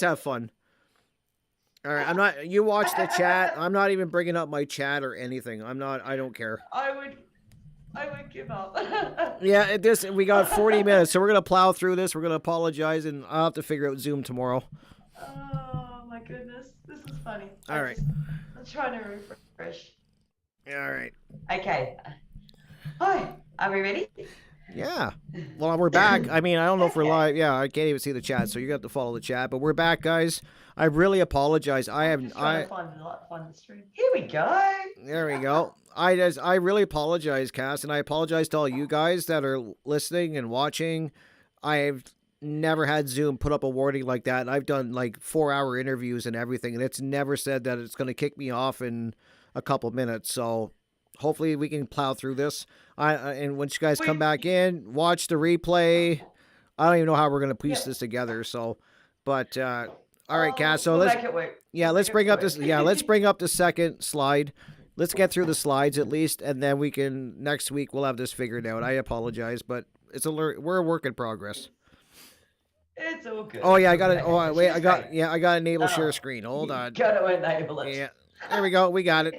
Let's have fun. All right, I'm not. You watch the chat. I'm not even bringing up my chat or anything. I'm not. I don't care. I would give up. Yeah, we got 40 minutes, so we're gonna plow through this. We're gonna apologize, and I'll have to figure out Zoom tomorrow. Oh my goodness, this is funny. All right. I'm trying to refresh. All right. Okay. Hi, are we ready? Yeah. Well, we're back. I mean, I don't know if we're live. Yeah, I can't even see the chat, so you got to follow the chat. But we're back, guys. I really apologize. I'm just trying to find the stream. Here we go. There we go. I really apologize, Cass, and I apologize to all you guys that are listening and watching. I've never had Zoom put up a warning like that. I've done like 4-hour interviews and everything, and it's never said that it's going to kick me off in a couple minutes. So hopefully we can plow through this. And once you guys come back in, watch the replay. I don't even know how we're going to piece this together. So, but all right, Cass. So let's bring up this. Yeah, let's bring up the second slide. Let's get through the slides at least, and then we can next week we'll have this figured out. I apologize, but we're a work in progress. It's all good. Oh yeah, I got it. Oh wait, I got enable share screen. Hold on. Got to enable it. Yeah, there we go. We got it.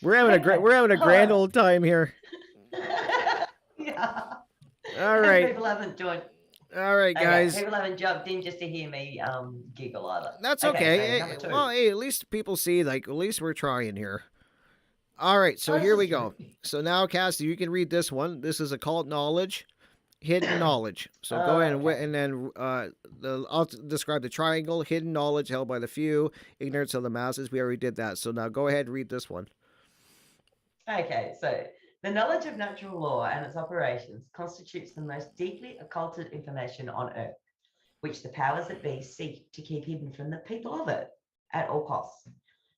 We're having a grand old time here. Yeah. All right. People haven't joined. All right, guys. People haven't jumped in just to hear me giggle either. That's okay. Well, hey, at least people see, like, at least we're trying here. All right, so here we go. So now, Cassie, you can read this one. This is occult knowledge, hidden knowledge. So go ahead and then I'll describe the triangle: hidden knowledge held by the few, ignorance of the masses. We already did that. So now go ahead and read this one. Okay, so the knowledge of natural law and its operations constitutes the most deeply occulted information on Earth, which the powers that be seek to keep hidden from the people of it at all costs.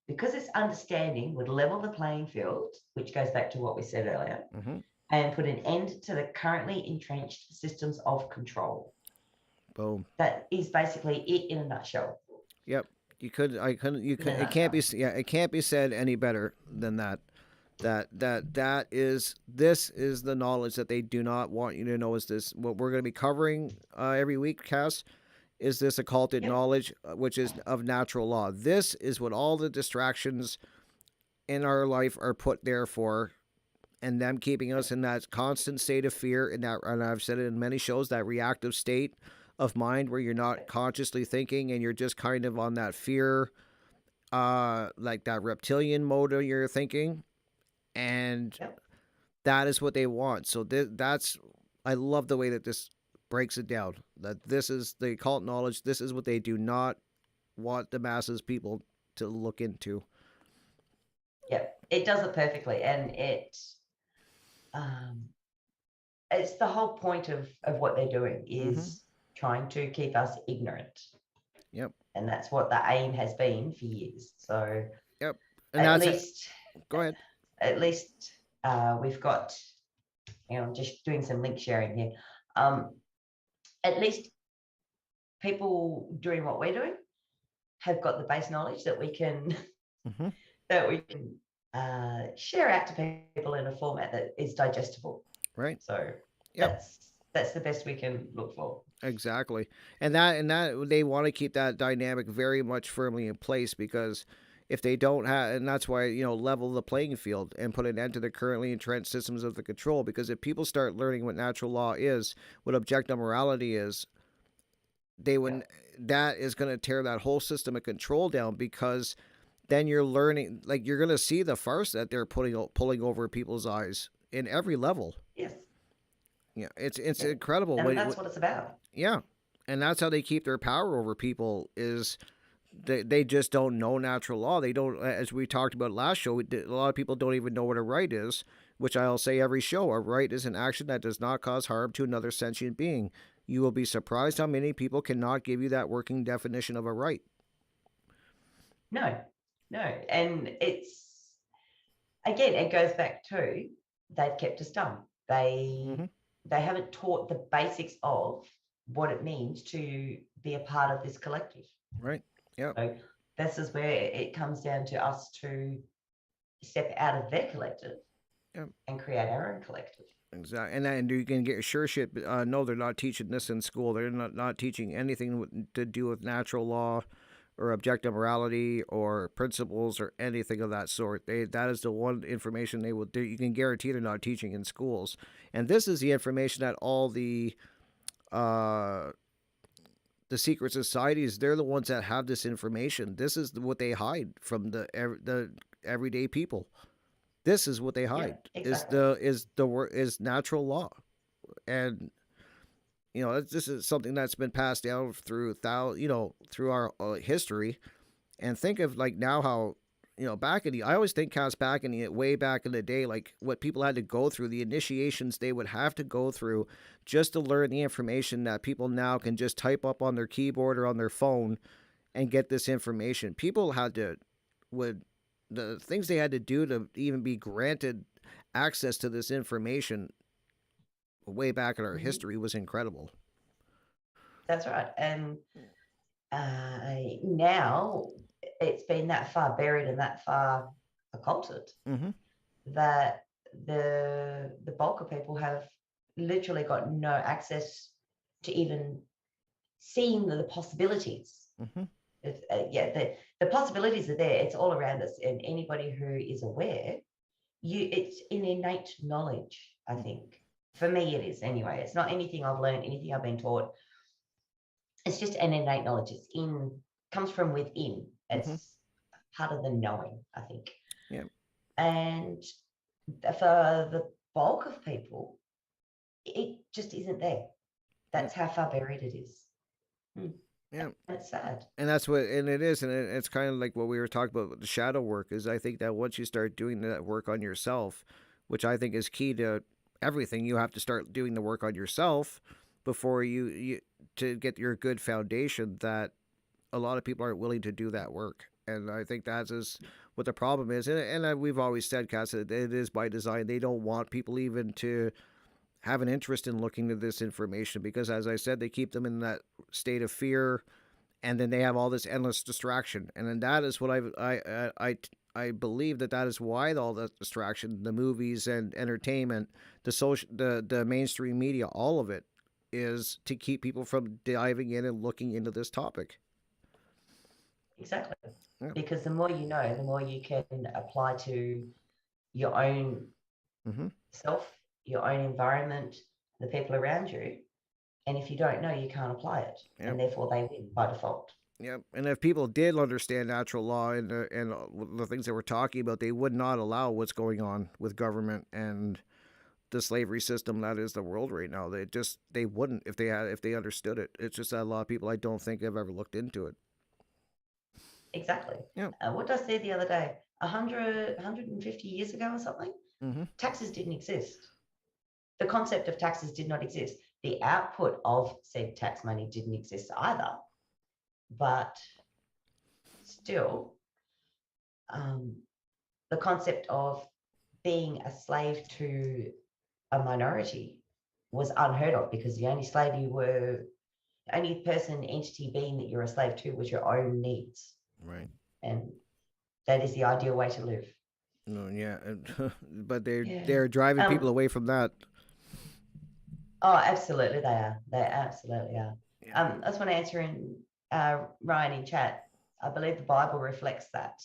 Because its understanding would level the playing field, which goes back to what we said earlier, and put an end to the currently entrenched systems of control. Boom. That is basically it in a nutshell. Yep. It can't be. Yeah, it can't be said any better than that. This is the knowledge that they do not want you to know. Is this what we're going to be covering every week, Cass? Is this occulted knowledge, which is of natural law? This is what all the distractions in our life are put there for, and them keeping us in that constant state of fear, and I've said it in many shows, that reactive state of mind where you're not consciously thinking and you're just kind of on that fear, like that reptilian mode of your thinking. And that is what they want. So I love the way that this breaks it down. That this is the occult knowledge. This is what they do not want the masses people to look into. Yeah, it does it perfectly, and it's the whole point of what they're doing is trying to keep us ignorant. Yep. And that's what the aim has been for years. So yep. And at least go ahead. At least we've got, I'm just doing some link sharing here. At least people doing what we're doing have got the base knowledge that we can share out to people in a format that is digestible. Right. So that's the best we can look for. Exactly. And that they want to keep that dynamic very much firmly in place, because if they don't have, and that's why, level the playing field and put an end to the currently entrenched systems of the control. Because if people start learning what natural law is, what objective morality is, that is going to tear that whole system of control down, because then you're learning, like, you're going to see the farce that they're pulling over people's eyes in every level. Yes. Yeah, it's incredible. And that's what it's about. Yeah. And that's how they keep their power over people, is they just don't know natural law. They don't, as we talked about last show, a lot of people don't even know what a right is, which I'll say every show. A right is an action that does not cause harm to another sentient being. You will be surprised how many people cannot give you that working definition of a right. No. And it's, again, it goes back to, they've kept us dumb. They haven't taught the basics of what it means to be a part of this collective. Right. Yeah. So this is where it comes down to us to step out of their collective and create our own collective. Exactly, and you can get sure shit. No, they're not teaching this in school. They're not teaching anything to do with natural law or objective morality or principles or anything of that sort. That is the one information they will do. You can guarantee they're not teaching in schools. And this is the information that all uh, the secret societies, they're the ones that have this information. This is what they hide from the everyday people. This is what they hide Yep, exactly. is natural law. And this is something that's been passed down through through our history. And think of like now how back in the I always think cast back in the way back in the day, like what people had to go through, the initiations they would have to go through just to learn the information that people now can just type up on their keyboard or on their phone and get this information. People had to would the things they had to do to even be granted access to this information way back in our Hmm. history was incredible. That's right. And now it's been that far buried and that far occulted Mm-hmm. that the bulk of people have literally got no access to even seeing the possibilities. Mm-hmm. Yeah, the possibilities are there. It's all around us, and anybody who is aware, it's an innate knowledge. I think for me, it is anyway. It's not anything I've learned, anything I've been taught. It's just an innate knowledge. It's in comes from within. Mm-hmm. It's part of the knowing, I think. Yeah. And for the bulk of people, it just isn't there. Yeah. That's how far buried it is. Mm. Yeah. And it's sad. And that's what, and it is, and it's kind of like what we were talking about with the shadow work. Is I think that once you start doing that work on yourself, which I think is key to everything, you have to start doing the work on yourself before you to get your good foundation. That a lot of people aren't willing to do that work, and I think that's is what the problem is. And we've always said, Cass, that it is by design. They don't want people even to have an interest in looking to this information because, as I said, they keep them in that state of fear, and then they have all this endless distraction, and then that is what I believe that is why all the distraction, the movies and entertainment, the mainstream media, all of it is to keep people from diving in and looking into this topic. Exactly. Yeah. Because the more you know, the more you can apply to your own Mm-hmm. self, your own environment, the people around you. And if you don't know, you can't apply it. Yep. And therefore they win by default. Yep. And if people did understand natural law and the things that we're talking about, they would not allow what's going on with government and the slavery system that is the world right now. They wouldn't if they understood it. It's just that a lot of people I don't think have ever looked into it. Exactly. Yeah. What did I say the other day? 150 years ago or something? Mm-hmm. Taxes didn't exist. The concept of taxes did not exist. The output of said tax money didn't exist either. But still, um, the concept of being a slave to a minority was unheard of because the only slave you were, the only person, entity, being that you're a slave to was your own needs. Right. And that is the ideal way to live. No. Yeah. But they're Yeah. they're driving people away from that. Oh, absolutely, they are. They absolutely are. Yeah. I just want to answer in Ryan in chat. I believe the Bible reflects that.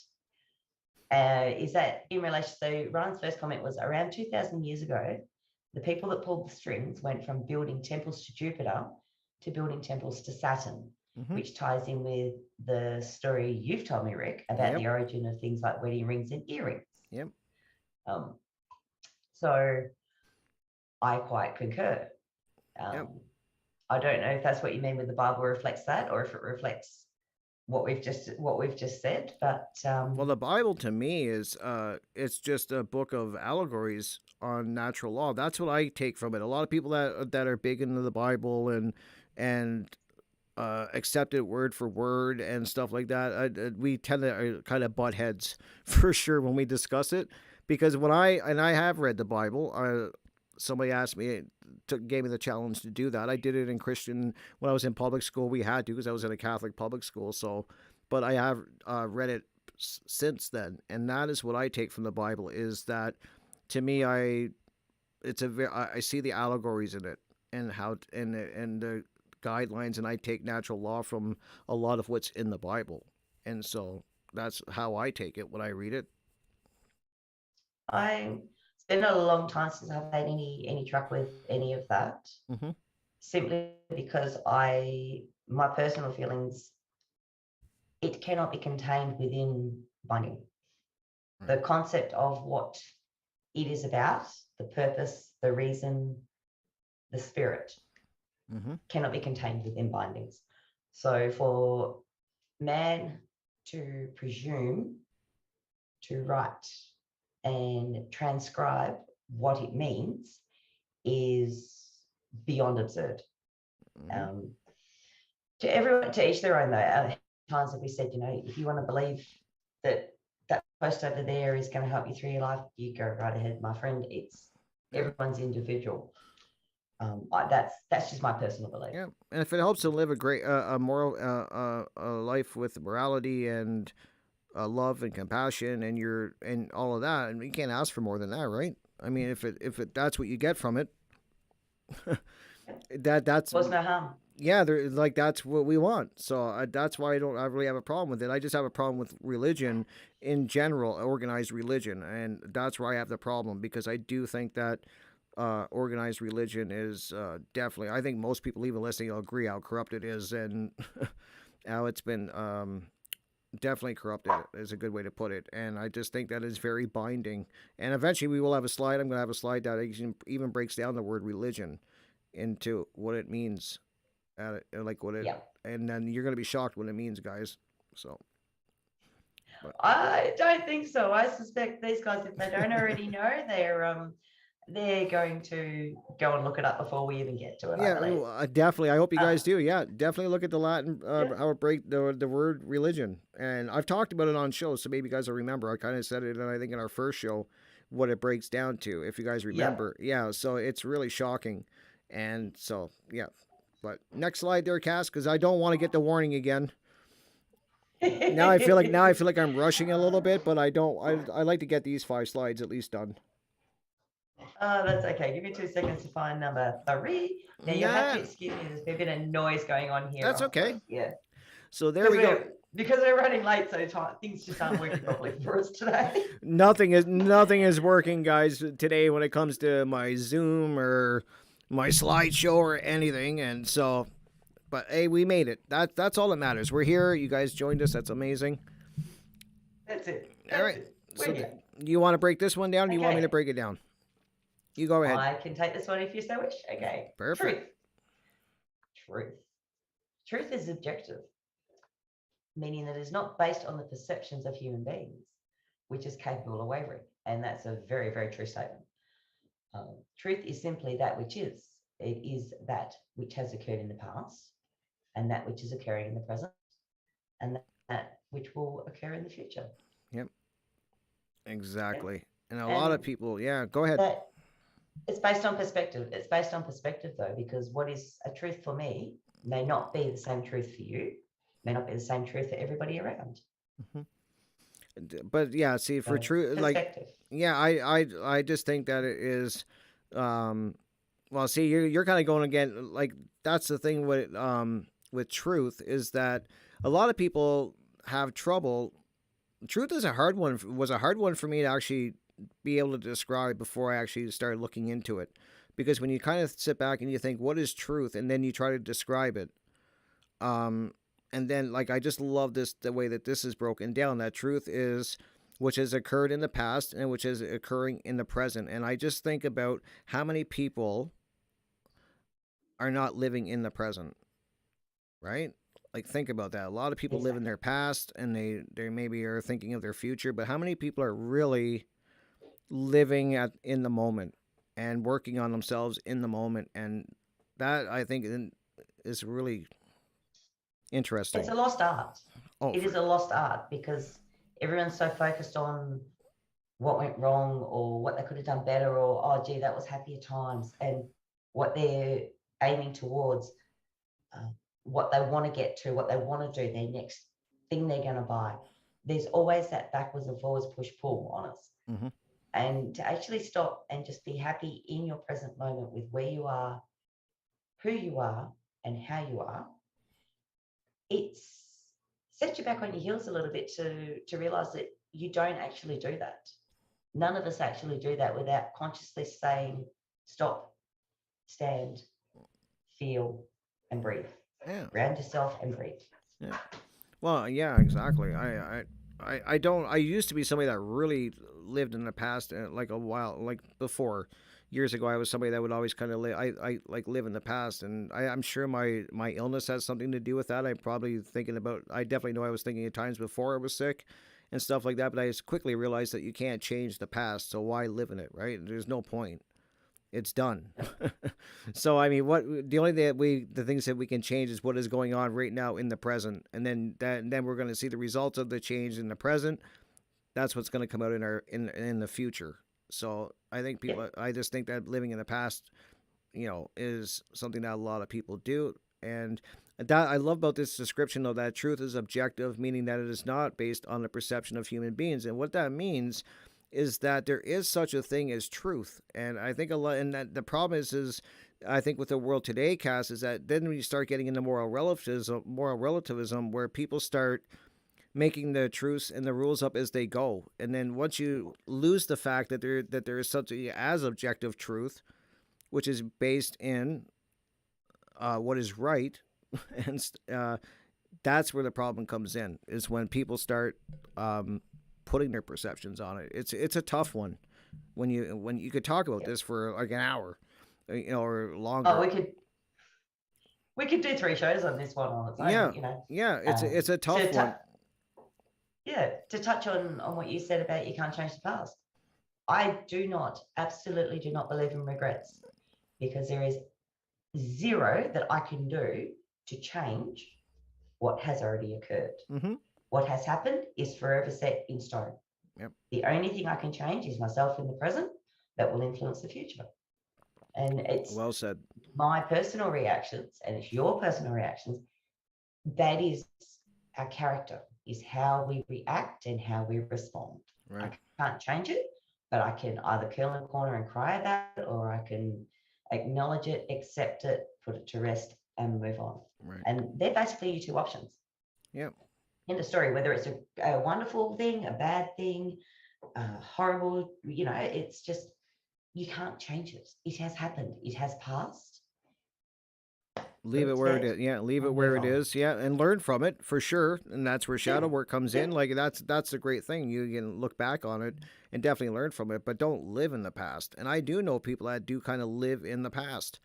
Is that in relation? So Ryan's first comment was around 2,000 years ago, the people that pulled the strings went from building temples to Jupiter to building temples to Saturn, Mm-hmm. which ties in with the story you've told me, Rick, about Yep. the origin of things like wedding rings and earrings. Yep. Um, so I quite concur. Yep. I don't know if that's what you mean with the Bible reflects that, or if it reflects what we've just said. But Well, the Bible to me is it's just a book of allegories on natural law. That's what I take from it. A lot of people that are big into the Bible and accept it word for word and stuff like that, we tend to kind of butt heads for sure when we discuss it. Because when I have read the Bible, somebody asked me, gave me the challenge to do that. I did it in Christian when I was in public school. We had to because I was in a Catholic public school. So, but I have read it since then, and that is what I take from the Bible. Is that to me, it's a very, I see the allegories in it, and how and the guidelines, and I take natural law from a lot of what's in the Bible, and so that's how I take it when I read it. I It's been a long time since I've had any truck with any of that, Mm-hmm. simply because my personal feelings, it cannot be contained within binding. Right. The concept of what it is about, the purpose, the reason, the spirit, Mm-hmm. cannot be contained within bindings. So for man to presume to write and transcribe what it means is beyond absurd. Mm-hmm. Um, to everyone, to each their own, though. Times have we said, if you want to believe that that post over there is going to help you through your life, you go right ahead, my friend. It's Yeah. everyone's individual. That's just my personal belief. Yeah, and if it helps to live a great, a moral, a life with morality and love and compassion, and and all of that, and you can't ask for more than that, right? I mean, if it that's what you get from it, that's Was no harm. yeah, like that's what we want. So that's why I really have a problem with it. I just have a problem with religion in general, organized religion, and that's where I have the problem, because I do think that organized religion is definitely. I think most people, even listening, will agree how corrupt it is, and how it's been definitely corrupted is a good way to put it. And I just think that is very binding. And eventually, we will have a slide. I'm going to have a slide that even breaks down the word religion into what it means, like what it, Yeah. and then you're going to be shocked what it means, guys. So, but I don't think so. I suspect these guys, if they don't already know, they're going to go and look it up before we even get to it, I yeah, believe. definitely. I hope you Uh, guys do. Yeah, definitely look at the Latin, yeah. how it break the word religion, and I've talked about it on shows, so maybe you guys will remember. I kind of said it, and I think in our first show, what it breaks down to, if you guys Yeah. remember. Yeah, so it's really shocking, and so yeah. But next slide there, Cass, because I don't want to get the warning again. Now I feel like I'm rushing a little bit, but I don't. I like to get these 5 slides at least done. That's okay. Give me 2 seconds to find number 3. Now you'll have Nah, to excuse me. There's a bit of noise going on here. that's okay. Yeah, So there we go. because we're running late, so things just aren't working properly for us today. Nothing is working, guys, today when it comes to my Zoom or my slideshow or anything, and so. But hey, we made it. That's all that matters. We're here. You guys joined us. That's amazing. That's it. All That's right. it. So We're here. you want to break this one down? Or you want me to Okay. break it down? You go ahead. I can take this one if you so wish. Okay. Perfect. Truth. Truth is objective, meaning that it is not based on the perceptions of human beings, which is capable of wavering. And that's a very, very true statement. Truth is simply that which is. It is that which has occurred in the past, and that which is occurring in the present, and that which will occur in the future. Yep. Okay? Exactly. And a lot of And people, yeah, go ahead. that it's based on perspective. It's based on perspective, though, because what is a truth for me may not be the same truth for you, may not be the same truth for everybody around. Hmm. But yeah, see, for So true, like, perspective. yeah, I just think that it is, um, well, see, you're kind of going again, like, that's the thing with truth, is that a lot of people have trouble. Truth is a hard one, was a hard one for me to actually be able to describe before I actually started looking into it. Because when you kind of sit back and you think, what is truth? And then you try to describe it. Um, and then, like, I just love this, the way that this is broken down. That truth is which has occurred in the past and which is occurring in the present. And I just think about how many people are not living in the present, right? Like, think about that. A lot of people live in Exactly. their past, and they maybe are thinking of their future, but how many people are really living in the moment and working on themselves in the moment? And that, I think, is really It's interesting. a lost art. Oh, It is for a lost art because everyone's so focused on what went wrong or what they could have done better or, oh, gee, that was happier times. And what they're aiming towards, uh, what they want to get to, what they want to do, their next thing they're going to buy. There's always that backwards and forwards push pull on us. hmm And to actually stop and just be happy in your present moment with where you are, who you are, and how you are, it's set you back on your heels a little bit to realize that you don't actually do that. None of us actually do that without consciously saying, stop, stand, feel, and breathe. Yeah. Ground yourself and breathe. Yeah. Well, yeah, exactly. I don't. I used to be somebody that really lived in the past, like a while, like before, years ago. I was somebody that would always kind of live. I like live in the past, and I'm sure my illness has something to do with that. I'm probably thinking about. I definitely know I was thinking of times before I was sick, and stuff like that. But I just quickly realized that you can't change the past, so why live in it, right? There's no point. It's done. So I mean, what the only thing that the things that we can change is what is going on right now in the present, and then we're going to see the results of the change in the present. That's what's going to come out in our in the future. So I think people. Yep. I just think that living in the past, is something that a lot of people do, and that I love about this description though that truth is objective, meaning that it is not based on the perception of human beings, and what that means is that there is such a thing as truth. And I think a lot, and that the problem is I think with the world today, Cass, is that then when you start getting into moral relativism, where people start making the truths and the rules up as they go, and then once you lose the fact that there is something as objective truth, which is based in what is right, and that's where the problem comes in. Is when people start putting their perceptions on it. It's a tough one when you could talk about Yep. this for like an hour, or Oh, longer. we could do 3 shows on this one on its Yeah, own, you know. yeah, it's a tough To one. yeah, to touch on what you said about you can't change the past. I do not, absolutely do not believe in regrets, because there is zero that I can do to change what has already occurred. Mm-hmm. What has happened is forever set in stone. Yep. The only thing I can change is myself in the present that will influence the future. And it's Well said. my personal reactions and it's your personal reactions. That is our character, is how we react and how we respond. I Right. can't change it, but I can either curl in a corner and cry about it, or I can acknowledge it, accept it, put it to rest, and move on. Right. And they're basically your two options Yep. in the story, whether it's a wonderful thing, a bad thing, horrible, it's just, you can't change it. It has happened. It has passed. Put Leave it it to where it bed is. Yeah, leave it and move where it on. is. Yeah, and learn from it for sure. And that's where Yeah. shadow work comes Yeah. in. Like that's a great thing. You can look back on it and definitely learn from it, but don't live in the past. And I do know people that do kind of live in the past,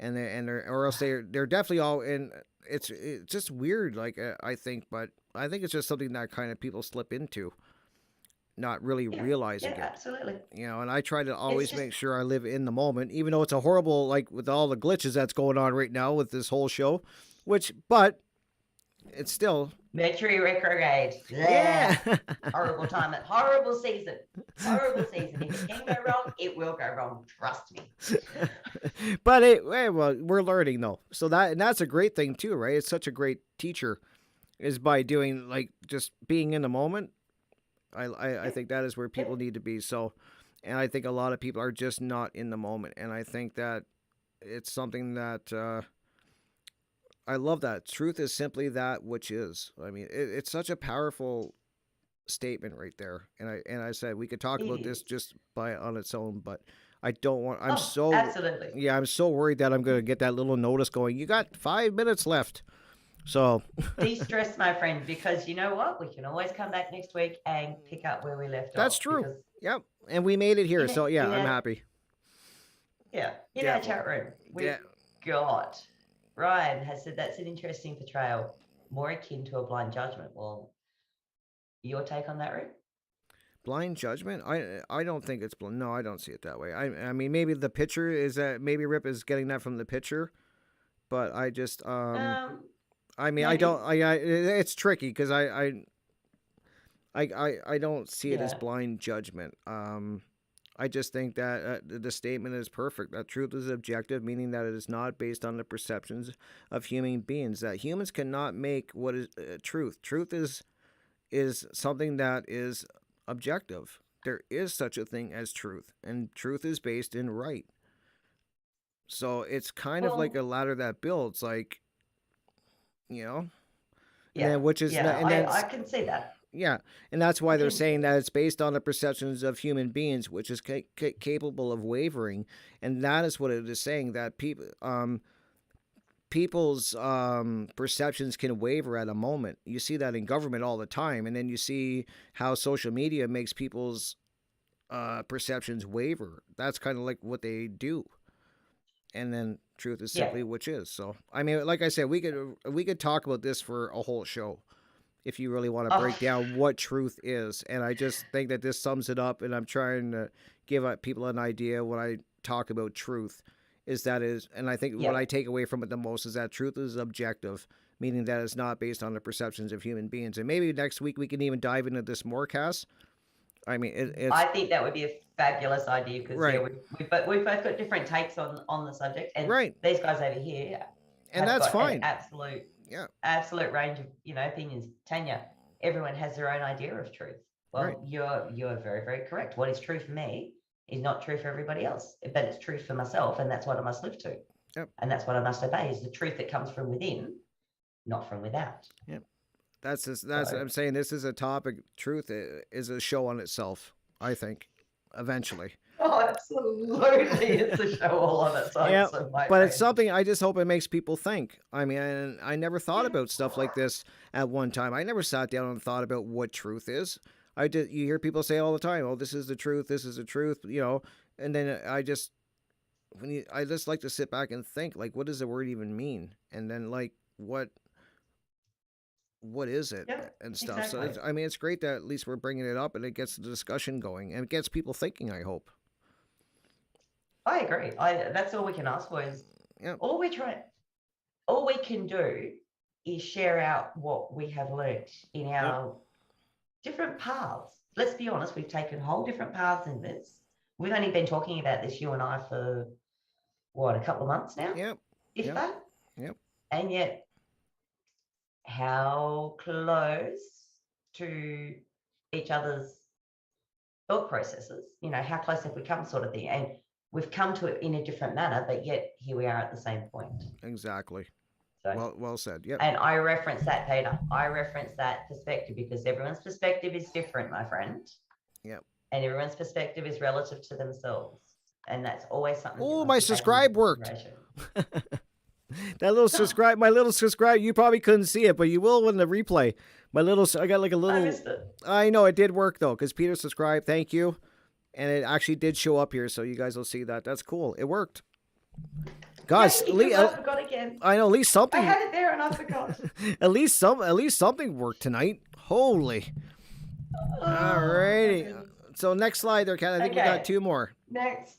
or else they're definitely all in. It's just weird. Like I think, but I think it's just something that kind of people slip into, not really Yeah. realizing Yeah, it. absolutely. And I try to It's always just make sure I live in the moment, even though it's a horrible, like with all the glitches that's going on right now with this whole show, but it's still, Mercury retrograde. yeah. Yeah. Horrible time. Horrible season. Horrible season. If it can go wrong, it will go wrong. Trust me. But well, we're learning though, so that's a great thing too, right? It's such a great teacher, is by doing like just being in the moment. I Yep. think that is where people Yep. need to be. So, and I think a lot of people are just not in the moment, and I think that it's something that I love. That truth is simply that which is. I mean, it's such a powerful statement right there. And I said we could talk It about this is. just by on its own, but I don't want. Oh, absolutely. Yeah, I'm so worried that I'm going to get that little notice going. You got 5 minutes left. So De-stress, my friend, because you know what? We can always come back next week and pick up where we left that's off, true. because Yep. And we made it here. in So it, yeah, in I'm our happy. yeah, in our Definitely. chat room, Yeah. we've got Ryan has said that's an interesting portrayal, more akin to a blind judgment. Well, your take on that, Rick? Blind judgment? I don't think it's blind. No, I don't see it that way. I mean maybe the pitcher is that maybe Rip is getting that from the pitcher, but I just I mean I don't Maybe. I it's tricky because I don't see it as Yeah. blind judgment. I just think that the statement is perfect. That truth is objective, meaning that it is not based on the perceptions of human beings. That humans cannot make what is truth. Truth is something that is objective. there is such a thing as truth, and truth is based in right. So it's kind of like a Well, ladder that builds, like, you know, and yeah, then which is yeah, and then I can see that. yeah, and that's why I they're can see saying that. that it's based on the perceptions of human beings, which is capable of wavering, and that is what it is saying, that people's perceptions can waver at a moment. You see that in government all the time, and then you see how social media makes people's perceptions waver. That's kind of like what they do, and then truth is Yeah. simply which is. So I mean, like I said, we could talk about this for a whole show if you really want to Oh, break down what truth is. And I just think that this sums it up. And I'm trying to give people an idea when I talk about truth is that is, and I think what yeah. I take away from it the most is that truth is objective, meaning that it's not based on the perceptions of human beings. And maybe next week we can even dive into this more, Cass. I mean, it's I think that would be a fabulous idea because yeah, right, we've both got different takes on the subject, and right, these guys over here and have that's got an fine. Yeah, absolute range of opinions. Tanya, everyone has their own idea of truth. right. Well, you're very, very correct. What is true for me is not true for everybody else, but it's true for myself, and that's what I must live to, Yep, and that's what I must obey. Is the truth that comes from within, not from without. yep. That's what So, I'm saying. This is a topic. Truth is a show on itself. I think eventually. oh, absolutely, it's a show all on its own. Yeah, So, my but it's friend. something I just hope it makes people think. I mean, I never thought about stuff like this at one time. I never sat down and thought about what truth is. I did. You hear people say all the time, "Oh, this is the truth. This is the truth." And then I just like to sit back and think, like, what does the word even mean? And then like what is it Yep, and stuff. So exactly. I mean, it's great that at least we're bringing it up and it gets the discussion going and it gets people thinking. I hope. I agree. That's all we can ask for is Yeah. all we're trying all we can do is share out what we have learnt in Yep. our different paths. Let's be honest, we've taken whole different paths in this. We've only been talking about this, you and I, for what, a couple of months now, Yep. if Yep. that. Yep. And yet, how close to each other's thought processes, how close have we come, sort of thing. And we've come to it in a different manner, but yet here we are at the same point. Exactly. So, Well said. Yep. and I reference that, Peter. I reference that perspective because everyone's perspective is different, my friend. Yep. And everyone's perspective is relative to themselves. And that's always something that Oh, must my be taken into subscribe worked. consideration. My little subscribe. You probably couldn't see it, but you will in the replay. I got like a I little. missed it. I know it did work though, because Peter subscribed. Thank you, and it actually did show up here, so you guys will see that. That's cool. It worked. Guys, Yay, because I forgot again. I know at least I something. had it there and I forgot. At least something worked tonight. Holy. Alrighty. Oh, So next slide there, Kat. I think we got okay, two more. next.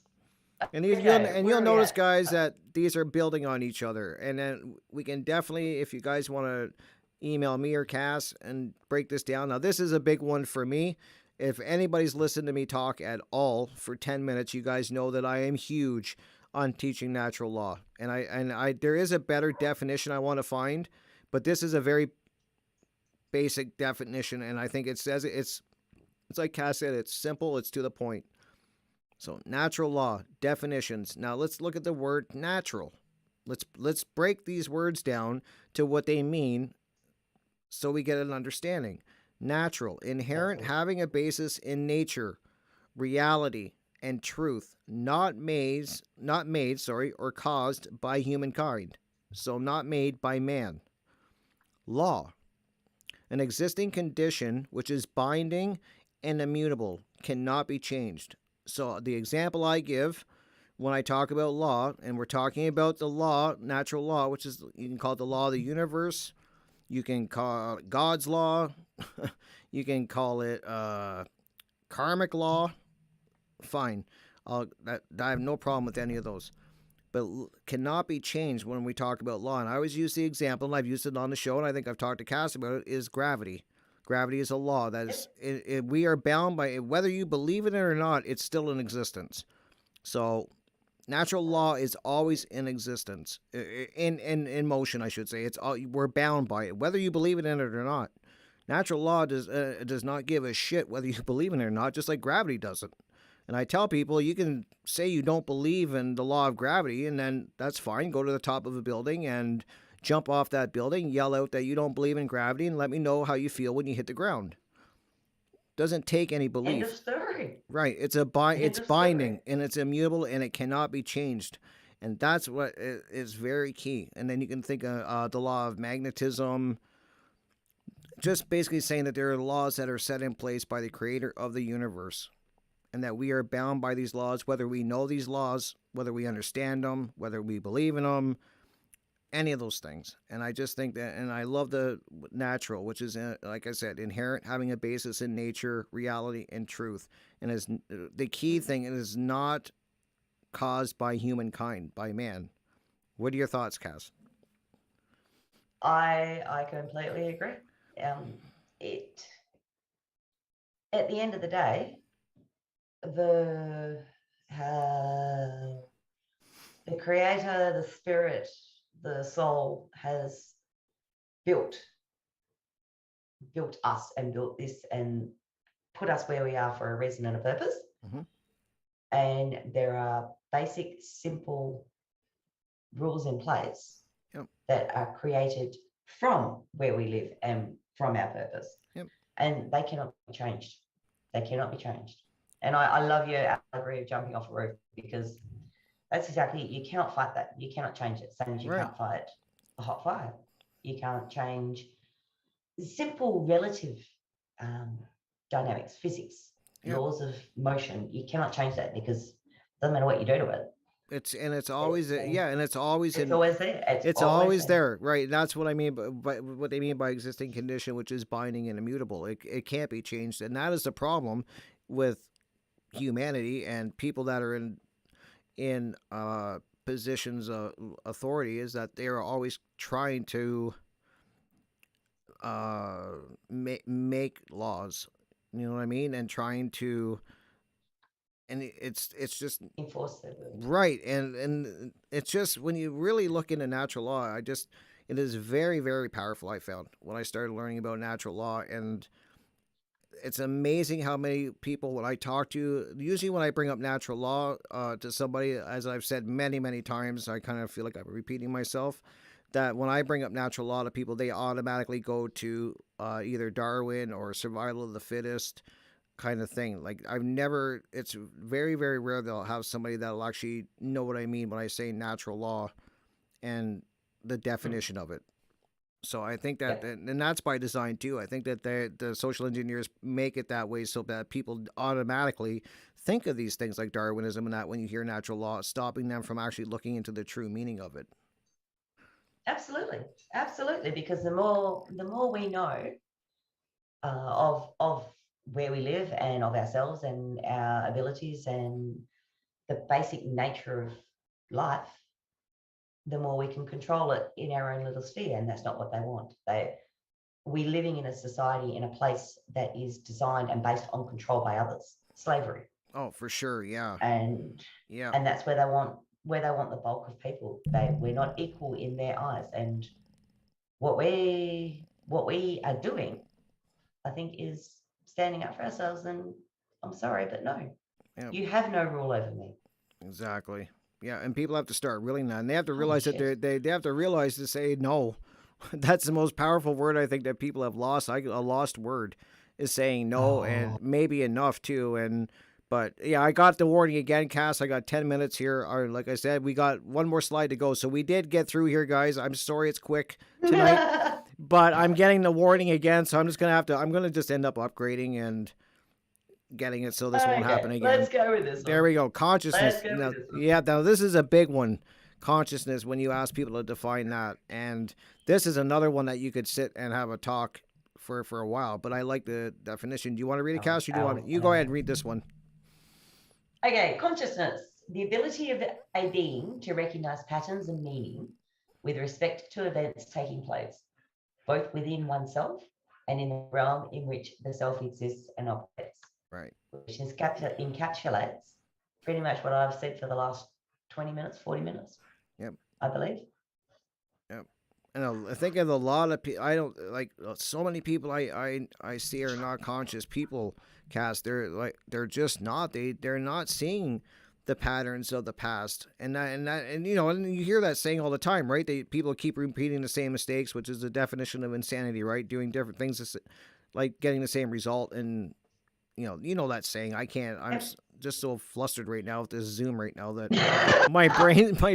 And Okay, you'll where are we notice, at? guys, that these are building on each other. And then we can definitely, if you guys want to email me or Cass and break this down. Now, this is a big one for me. If anybody's listened to me talk at all for 10 minutes, you guys know that I am huge on teaching natural law. And I there is a better definition I want to find, but this is a very basic definition, and I think it says it's like Cass said, it's simple, it's to the point. So, natural law definitions. Now, let's look at the word natural. Let's break these words down to what they mean so we get an understanding. Natural, inherent, Absolutely. having a basis in nature, reality, and truth, not made, or caused by humankind. So, not made by man. Law, an existing condition which is binding and immutable, cannot be changed. So, the example I give when I talk about law, and we're talking about the law, natural law, which is, you can call it the law of the universe, you can call it God's law, you can call it karmic law, fine. I have no problem with any of those. But cannot be changed when we talk about law. And I always use the example, and I've used it on the show, and I think I've talked to Cass about it, is gravity. Gravity is a law that is, we are bound by it. Whether you believe in it or not, it's still in existence. So, natural law is always in existence, in motion, I should say. We're bound by it, whether you believe in it or not. Natural law does not give a shit whether you believe in it or not, just like gravity doesn't. And I tell people, you can say you don't believe in the law of gravity, and then that's fine. Go to the top of a building and jump off that building, yell out that you don't believe in gravity, and let me know how you feel when you hit the ground. Doesn't take any End of belief. story. Right. End It's of story. binding and it's immutable and it cannot be changed. And that's what is very key. And then you can think of the law of magnetism, just basically saying that there are laws that are set in place by the creator of the universe and that we are bound by these laws, whether we know these laws, whether we understand them, whether we believe in them, any of those things. And I just think that, and I love the natural, which is, like I said, inherent, having a basis in nature, reality, and truth. And is the key thing is not caused by humankind, by man. What are your thoughts, Cass? I completely agree. It at the end of the day, the the creator, the spirit, the soul has built built us and built this and put us where we are for a reason and a purpose. Mm-hmm. And there are basic, simple rules in place Yep. that are created from where we live and from our purpose. Yep. And they cannot be changed. They cannot be changed. And I love your allegory of jumping off a roof because that's exactly it. You cannot fight that. You cannot change it. Same as you Right. can't fight a hot fire. You can't change simple relative um, dynamics, physics, Yep. laws of motion. You cannot change that because it doesn't matter what you do to it. It's always It's yeah, and it's always it's in always there. It's it's always always there. there, right? That's what I mean by what they mean by existing condition, which is binding and immutable. It can't be changed, and that is the problem with humanity and people that are in positions of authority is that they are always trying to make laws. You know what I mean? And trying to, and it's just Enforce their will. right. And it's just when you really look into natural law, it is very very powerful. I found when I started learning about natural law, and it's amazing how many people when I talk to, usually when I bring up natural law to somebody, as I've said many times, I kind of feel like I'm repeating myself. That when I bring up natural law to people, they automatically go to either Darwin or survival of the fittest kind of thing. Like I've never, it's very rare they'll have somebody that'll actually know what I mean when I say natural law and the Mm. definition of it. So I think that, Yep, and that's by design too. I think that the social engineers make it that way so that people automatically think of these things like Darwinism and that when you hear natural law, stopping them from actually looking into the true meaning of it. absolutely, absolutely. Because the more we know of where we live and of ourselves and our abilities and the basic nature of life, the more we can control it in our own little sphere. And that's not what they want. We're living in a society in a place that is designed and based on control by others, slavery, Oh, for sure. Yeah. and Yeah. and that's where they want the bulk of people. We're not equal in their eyes, and what we are doing, I think, is standing up for ourselves. And I'm sorry, but no, Yeah. you have no rule over me. Exactly. Yeah. And people have to start realizing that. And they have to Holy realize that shit! they have to realize to say no. That's the most powerful word I think that people have lost. A lost word is saying no, Oh, and maybe enough too. And but yeah, I got the warning again, Cass. I got 10 minutes here. Or like I said, we got one more slide to go, so we did get through here, guys. I'm sorry it's quick tonight, but I'm getting the warning again, so I'm just gonna have to. I'm gonna just end up upgrading and getting it so this won't happen okay. again. Let's go with this There one. we go. Let's Consciousness. go with Now, this one. yeah, now this is a big one. Consciousness, when you ask people to define that. And this is another one that you could sit and have a talk for a while. But I like the definition. Do you want to read it, Hours, Cass, or do you want hours, you and go ahead hours. and read this one? Okay, consciousness, the ability of a being to recognize patterns and meaning with respect to events taking place, both within oneself and in the realm in which the self exists and operates, Right. which encapsulates pretty much what I've said for the last 20 minutes, 40 minutes, Yep. I believe. Yep. And I think of a lot of people. I don't like so many people I see are not conscious people. Cast they're just not. They're not seeing the patterns of the past, and you know, and you hear that saying all the time, right? People keep repeating the same mistakes, which is the definition of insanity, right? Doing different things, like getting the same result, and you know that saying. I can't. Yep. Just so flustered right now with this Zoom right now that my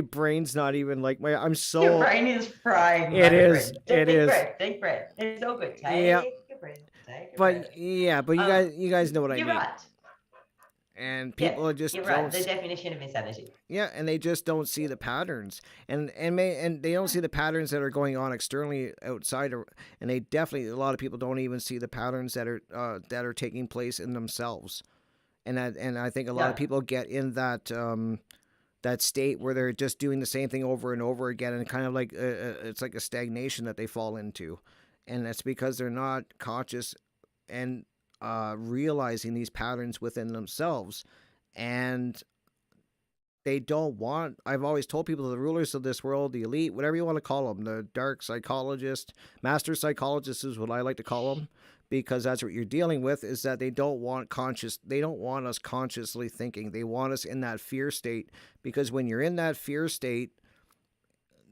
brain's not even like my. I'm Your so. brain is frying, It my is. friend. It Deep is. breath, deep breath. It's all good. Yeah. Take a breath. Take a breath. But yeah, but Um, you guys know what I you're mean. right. And Yeah, people just you're right. don't. The definition of insanity. Yeah, and they just don't see the patterns, and they don't see the patterns that are going on externally outside, and they definitely a lot of people don't even see the patterns that are taking place in themselves, and I think a lot of No. people get in that state where they're just doing the same thing over and over again, and kind of like it's like a stagnation that they fall into, and that's because they're not conscious and realizing these patterns within themselves, and they don't want. I've always told people the rulers of this world, the elite, whatever you want to call them, the dark psychologist, master psychologist is what I like to call them, because that's what you're dealing with. Is that they don't want conscious. They don't want us consciously thinking. They want us in that fear state, because when you're in that fear state,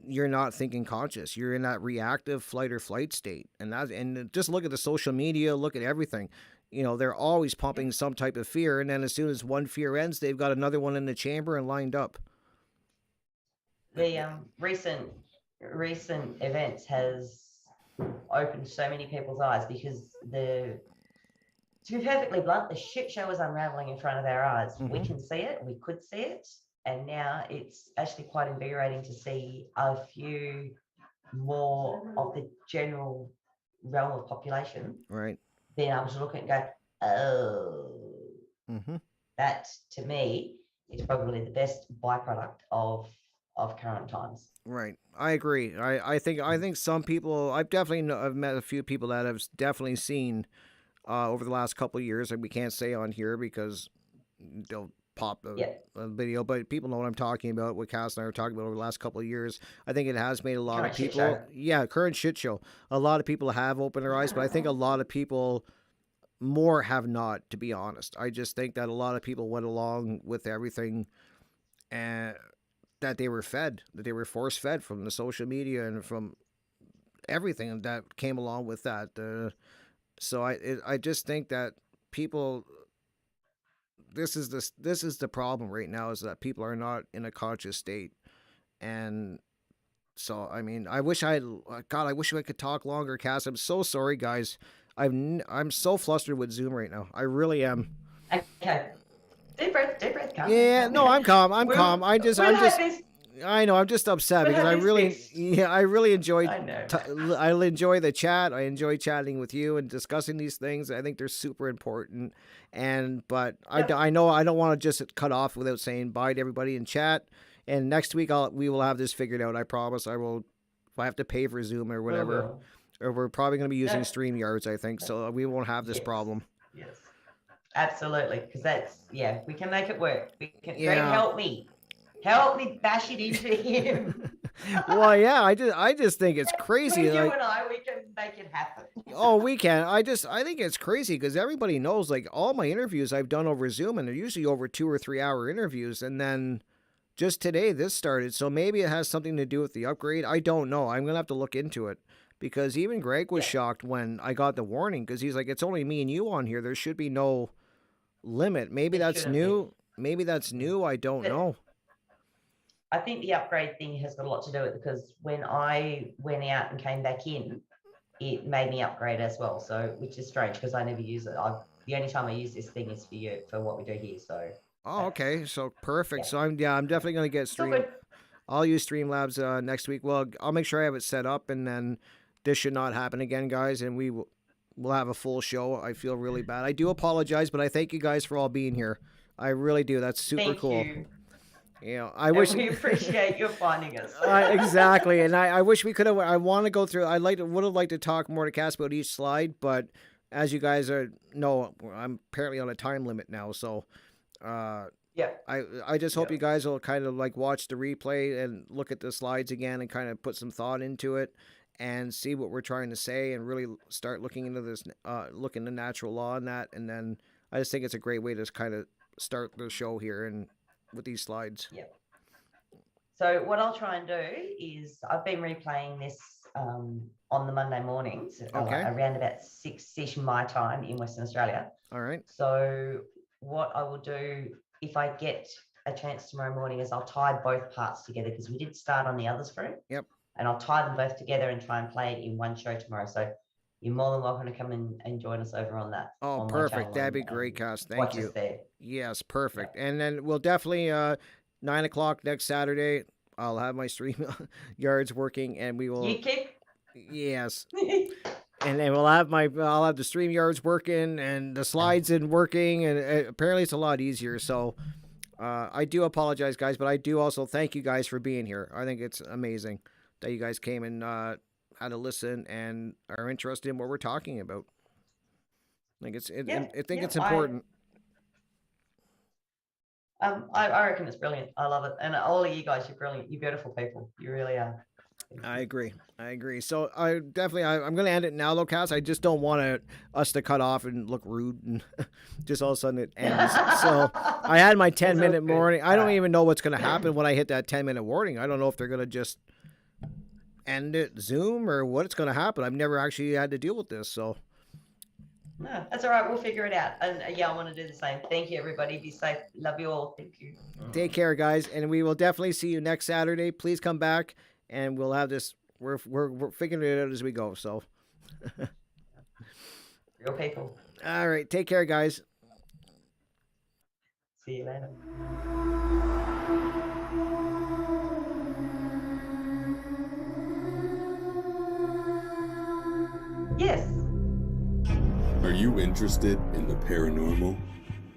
you're not thinking conscious. You're in that reactive flight or flight state, and just look at the social media, look at everything. They're always pumping some type of fear, and then as soon as one fear ends, they've got another one in the chamber and lined up. The recent events has opened so many people's eyes, because to be perfectly blunt, the shit show is unraveling in front of our eyes. We can see it, we could see it, and now it's actually quite invigorating to see a few more of the general realm of population Right. being able to look at it and go, oh, that to me is probably the best byproduct of current times. Right. I agree. I think some people. I've met a few people that have definitely seen over the last couple of years, and we can't say on here because they'll pop a video, but people know what I'm talking about. What Cass and I are talking about over the last couple of years. I think it has made a lot Current of shit people. show. Yeah, current shit show. A lot of people have opened their eyes, but I think a lot of people more have not. To be honest, I just think that a lot of people went along with everything, and that they were fed, that they were force fed from the social media and from everything that came along with that. So I just think that people. This is the problem right now, is that people are not in a conscious state, and so I mean I wish I wish I could talk longer, Cass. I'm so sorry, guys. I'm so flustered with Zoom right now. I really am. Okay. Deep breath, calm down, Yeah, calm no, down. I'm calm. I'm We'll, calm. we'll have this, I know. I'm just upset we'll because have this fixed. I really enjoyed. I know. I enjoy the chat. I enjoy chatting with you and discussing these things. I think they're super important. But Yep. I know I don't want to just cut off without saying bye to everybody in chat. And next week we will have this figured out. I promise. I will. If I have to pay for Zoom or whatever, or we're probably going to be using StreamYards, I think, so we won't have this problem. Yes. Absolutely, because we can make it work. We can. Yeah. Greg, help me bash it into him. Well, yeah, I just think it's crazy. With you like, and I, we can make it happen. Oh, we can. I think it's crazy because everybody knows, like, all my interviews I've done over Zoom, and they're usually over 2 or 3 hour interviews, and then just today this started. So maybe it has something to do with the upgrade. I don't know. I'm gonna have to look into it, because even Greg was shocked when I got the warning, because he's like, it's only me and you on here. There should be no limit. Maybe that's new. Maybe that's new. I don't know. I think the upgrade thing has got a lot to do with it, because when I went out and came back in, it made me upgrade as well. So, which is strange because I never use it. The only time I use this thing is for what we do here. So. Oh, okay. So perfect. Yeah. So I'm definitely gonna get Stream. I'll use Streamlabs next week. Well, I'll make sure I have it set up, and then this should not happen again, guys. And we'll have a full show. I feel really bad. I do apologize, but I thank you guys for all being here. I really do. That's super cool. You know, we appreciate you finding us. Exactly, and I wish we could have. I want to go through. Would have liked to talk more to Cass about each slide, but as you guys know, I'm apparently on a time limit now. So, Yep. I just hope you Yep. guys will kind of like watch the replay and look at the slides again and kind of put some thought into it and see what we're trying to say and really start looking into this, look into natural law and that. And then I just think it's a great way to kind of start the show here and with these slides. Yep. So what I'll try and do is I've been replaying this on the Monday mornings, Okay. around about 6-ish my time in Western Australia. All right. So what I will do if I get a chance tomorrow morning is I'll tie both parts together, because we did start on the others fruit. Yep. And I'll tie them both together and try and play it in one show tomorrow. So you're more than welcome to come and join us over on that. Oh, on perfect. That'd be great, Cass. Thank watch you. us there. Yes, perfect. And then we'll definitely 9 o'clock next Saturday. I'll have my stream yards working, and we will. You keep. Yes. And then I'll have the stream yards working and the slides in working, and apparently it's a lot easier. So I do apologize, guys, but I do also thank you guys for being here. I think it's amazing that you guys came and had to listen and are interested in what we're talking about. I think it's important. I reckon it's brilliant. I love it, and all of you guys, you're brilliant. You're beautiful people. You really are. I agree. So I'm going to end it now, though, Cass. I just don't want us to cut off and look rude and just all of a sudden it ends. So I had my 10-minute warning. I don't even know what's going to happen when I hit that 10-minute warning. I don't know if they're going to just end it Zoom or what's going to happen. I've never actually had to deal with this, so. No, that's all right. We'll figure it out. And I want to do the same. Thank you, everybody. Be safe. Love you all. Thank you. Take care, guys, and we will definitely see you next Saturday. Please come back, and we'll have this. We're figuring it out as we go. So, real people. All right. Take care, guys. See you later. Yes. Are you interested in the paranormal,